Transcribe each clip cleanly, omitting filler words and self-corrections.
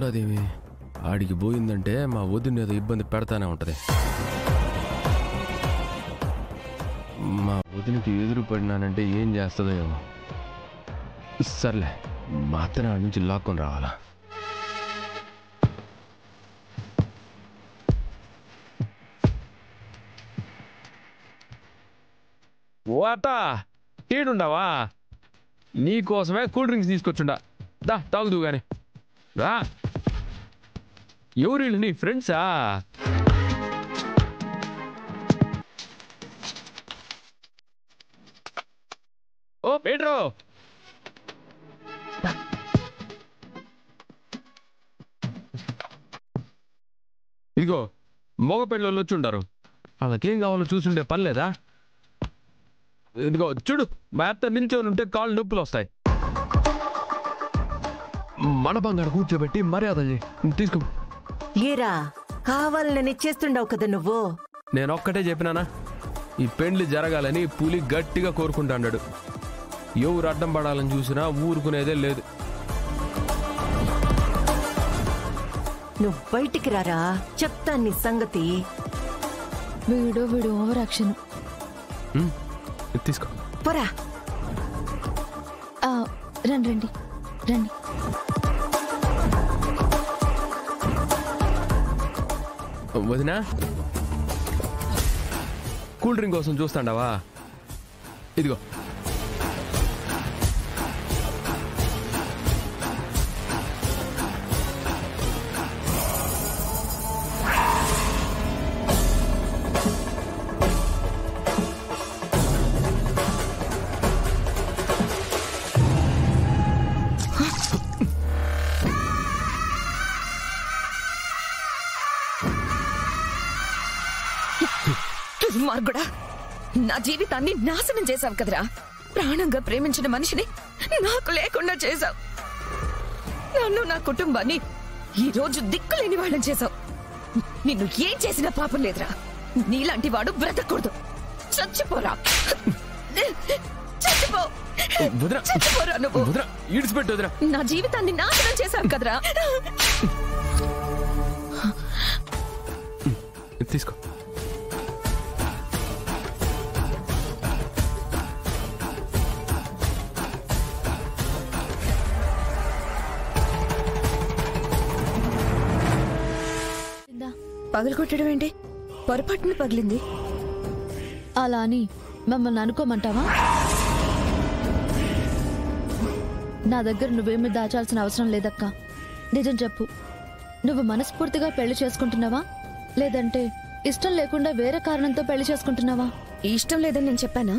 ఉండదు ఏమి ఆడికి పోయిందంటే మా వదిన ఏదో ఇబ్బంది పెడతానే ఉంటది. మా వదినకి ఎదురు పడినానంటే ఏం చేస్తుందో ఏమో. సర్లే మా అత్తని ఆడి నుంచి లాక్కొని రావాలా. ఓ అత్త ఈడుండవా? నీకోసమే కూల్ డ్రింక్స్ తీసుకొచ్చుండా. దా తాగుదు గాని రా. ఎవరు నీ ఫ్రెండ్సా? ఓ పేడ్రో, ఇదిగో మగ పెళ్ళోళ్ళు వచ్చి ఉంటారు. వాళ్ళకేం కావాలో చూసుండే పని లేదా? ఇదిగో చూడు, మా అత్త నిల్చొని ఉంటే కాళ్ళు నొప్పులు వస్తాయి. మన బంగారు కూర్చోబెట్టి మర్యాద తీసుకో. ఏరా కావాలని చేస్తుండవు కదా నువ్వు. నేను ఒక్కటే చెప్పినానా, ఈ పెండ్లి జరగాలని పులి గట్టిగా కోరుకుంటాడు. ఎవరు అడ్డం పడాలని చూసినా ఊరుకునేదే లేదు. నువ్వు బయటికి రారా, చెప్తాను నీ సంగతి. వీడు ఓవర్ యాక్షన్. తీసుకో పోరా. రండి రండి రండి. వదినా, కూల్ డ్రింక్ కోసం చూస్తాండావా? ఇదిగో. మార్గుడా, నా జీవితాన్ని నాశనం చేశావు కదరా. ప్రాణంగా ప్రేమించిన మనిషిని నాకు లేకుండా చేశావు. నన్ను నా కుటుంబాన్ని ఈ రోజు దిక్కులేని వాళ్ళని చేశావు. నిన్ను ఏం చేసినా పాపం లేదురా. నీలాంటి వాడు బ్రతకూడదు. చచ్చిపోరా, చచ్చిపో, చచ్చిపోరా నువ్వు. నా జీవితాన్ని నాశనం చేశావు కదరా. తీసుకో. పగలగొట్టడం ఏంటి? పొరపాటున పగిలింది. అలా అని మమ్మల్ని అనుకోమంటావా? నా దగ్గర నువ్వేమీ దాచాల్సిన అవసరం లేదక్క. నిజం చెప్పు, నువ్వు మనస్ఫూర్తిగా పెళ్లి చేసుకుంటున్నావా, లేదంటే ఇష్టం లేకుండా వేరే కారణంతో పెళ్లి చేసుకుంటున్నావా? ఇష్టం లేదని నేను చెప్పానా?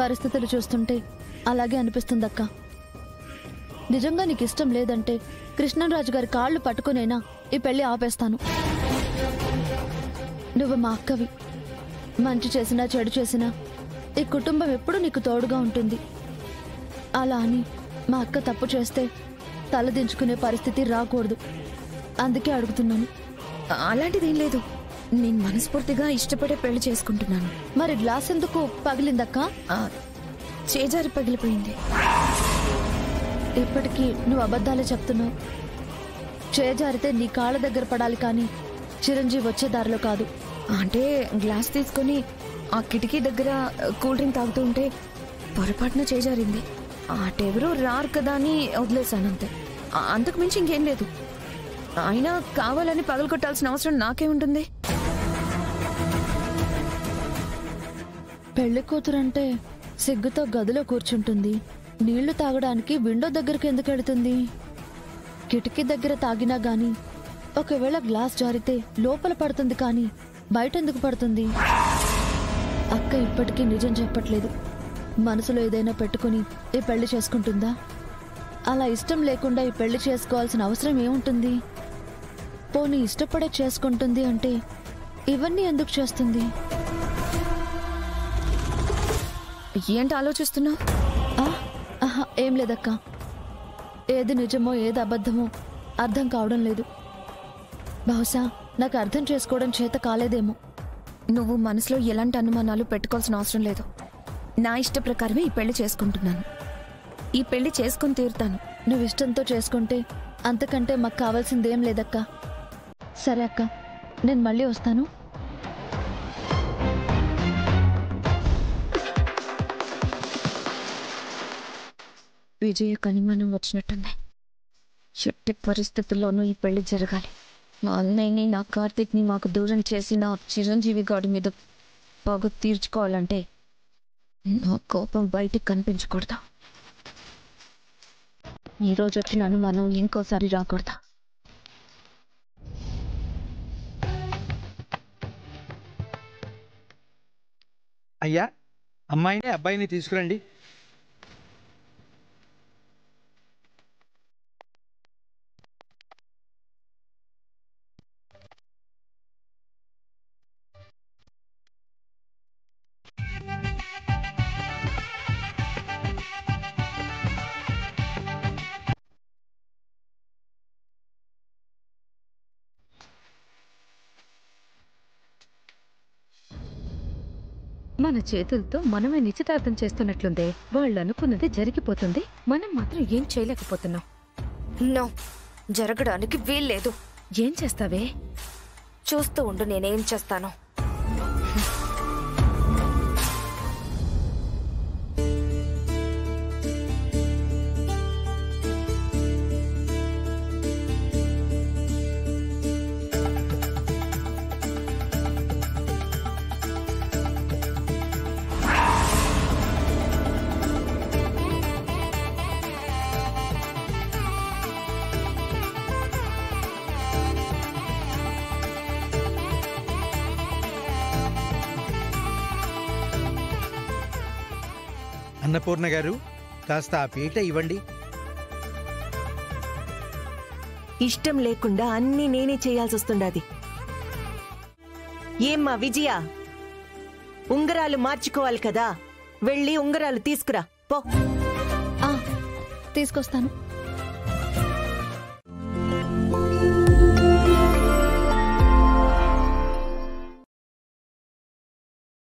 పరిస్థితులు చూస్తుంటే అలాగే అనిపిస్తుందక్క. నిజంగా నీకు ఇష్టం లేదంటే కృష్ణరాజు గారి కాళ్ళు పట్టుకునేనా ఈ పెళ్లి ఆపేస్తాను. నువ్వు మా అక్కవి. మంచి చేసినా చెడు చేసినా ఈ కుటుంబం ఎప్పుడు నీకు తోడుగా ఉంటుంది. అలా అని మా అక్క తప్పు చేస్తే తలదించుకునే పరిస్థితి రాకూడదు. అందుకే అడుగుతున్నాను. అలాంటిదేం లేదు. నేను మనస్ఫూర్తిగా ఇష్టపడే పెళ్లి చేసుకుంటున్నాను. మరి గ్లాస్ ఎందుకు పగిలిందక్క? చేజారి పగిలిపోయింది. ఇప్పటికీ నువ్వు అబద్ధాలే చెప్తున్నావు. చేజారితే నీ కాళ్ళ దగ్గర పడాలి కానీ చిరంజీవి వచ్చే దారిలో కాదు. అంటే గ్లాస్ తీసుకొని ఆ కిటికీ దగ్గర కూల్ డ్రింక్ తాగుతూ ఉంటే పొరపాటున చేజారింది. అటెవరూ రారు కదా అని వదిలేశానంతే. అంతకు మించి ఇంకేం లేదు. అయినా కావాలని పగలగొట్టాల్సిన అవసరం నాకేముంటుంది? పెళ్లి కూతురంటే సిగ్గుతో గదిలో కూర్చుంటుంది. నీళ్లు తాగడానికి విండో దగ్గరికి ఎందుకు వెళుతుంది? కిటికీ దగ్గర తాగినా గాని ఒకవేళ గ్లాస్ జారితే లోపల పడుతుంది కానీ బయట ఎందుకు పడుతుంది? అక్క ఇప్పటికీ నిజం చెప్పట్లేదు. మనసులో ఏదైనా పెట్టుకుని ఈ పెళ్లి చేసుకుంటుందా? అలా ఇష్టం లేకుండా ఈ పెళ్లి చేసుకోవాల్సిన అవసరం ఏముంటుంది? పోనీ ఇష్టపడే చేసుకుంటుంది అంటే ఇవన్నీ ఎందుకు చేస్తుంది? ఏంటి ఆలోచిస్తున్నావు? ఏం లేదక్క. ఏది నిజమో ఏది అబద్ధమో అర్థం కావడం లేదు. బహుశా నాకు అర్థం చేసుకోవడం చేత కాలేదేమో. నువ్వు మనసులో ఎలాంటి అనుమానాలు పెట్టుకోవాల్సిన అవసరం లేదు. నా ఇష్ట ప్రకారమే ఈ పెళ్లి చేసుకుంటున్నాను. ఈ పెళ్లి చేసుకుని తీరుతాను. నువ్వు ఇష్టంతో చేసుకుంటే అంతకంటే మాకు కావాల్సిందేం లేదక్క. సరే అక్క, నేను మళ్ళీ వస్తాను. విజయ కనిమనం వచ్చినట్టుంది. ఎట్టి పరిస్థితుల్లోనూ ఈ పెళ్లి జరగాలి. మా అన్నయ్యని, నా కార్తీక్ని మాకు దూరం చేసి నా చిరంజీవి గాడి మీద పగ తీర్చుకోవాలంటే నా కోపం బయటికి కనిపించకూడదు. ఈరోజు వచ్చిన అనుమానం ఇంకోసారి రాకూడదు. అయ్యా, అమ్మాయిని అబ్బాయిని తీసుకురండి. మన చేతులతో మనమే నిశ్చితార్థం చేస్తున్నట్లుందే. వాళ్ళు అనుకున్నది జరిగిపోతుంది, మనం మాత్రం ఏం చేయలేకపోతున్నాం. నో, జరగడానికి వీల్లేదు. ఏం చేస్తావే? చూస్తూ ఉండు, నేనేం చేస్తాను. అన్నపూర్ణ గారు, కాస్త ఆ పీట ఇవ్వండి. ఇష్టం లేకుండా అన్నీ నేనే చేయాల్సి వస్తుండది. ఏమ్మా విజయ, ఉంగరాలు మార్చుకోవాలి కదా, వెళ్ళి ఉంగరాలు తీసుకురా పో. తీసుకొస్తాను.